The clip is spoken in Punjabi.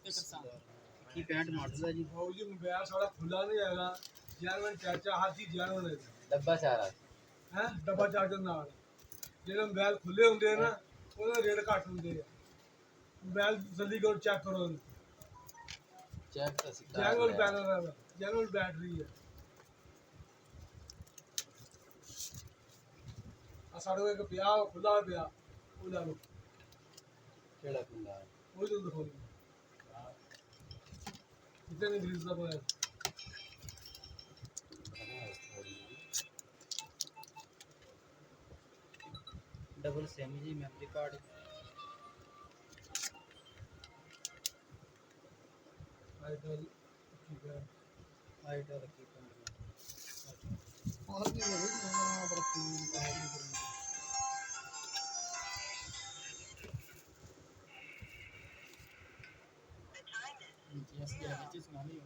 ਕੀ 65 ਮਾਡਲ ਹੈ ਜੀ। ਉਹ ਜੀ ਮੋਬਾਈਲ ਸਾਡਾ ਖੁੱਲਾ ਨਹੀਂ ਹੈਗਾ, ਜੈਨੂਅਨ ਚਾਚਾ ਹਰ ਚੀਜ਼ ਜੈਨੂਅਨ ਹੈ। ਡੱਬਾ ਚਾਰਾ ਹੈ ਡੱਬਾ ਚਾਰਜਰ ਨਾਲ ਜਿਹੜੇ ਮੋਬਾਈਲ ਖੁੱਲੇ ਹੁੰਦੇ ਆ ਨਾ ਉਹਦੇ ਰੇਟ ਘੱਟ ਹੁੰਦੇ ਆ। ਮੋਬਾਈਲ ਜਲਦੀ ਕਰੋ ਚੈੱਕ ਕਰੋ ਉਹਨੂੰ। ਚੈੱਕ ਅਸੀਂ ਜੈਨੂਅਲ ਪੈਨਲ ਹੈ, ਜੈਨੂਅਲ ਬੈਟਰੀ ਹੈ। ਆ ਸਾਡੇ ਕੋਲ ਇੱਕ ਪਿਆ ਖੁੱਲਾ ਪਿਆ, ਉਹ ਲੈ ਲਓ। ਕਿਹੜਾ ਖੁੱਲਾ ਹੈ? ਉਹ ਤੁਹਾਨੂੰ ਦਿਖਾਉਂਦਾ ਕਿਤੇ ਨਹੀਂ ਗਰੀਸ ਦਾ ਪਾਇਆ। डबल सेम जी मेमोरी कार्ड आईटेल ठीक है आईटेल की और भी है ना बरती नीचे सुना नहीं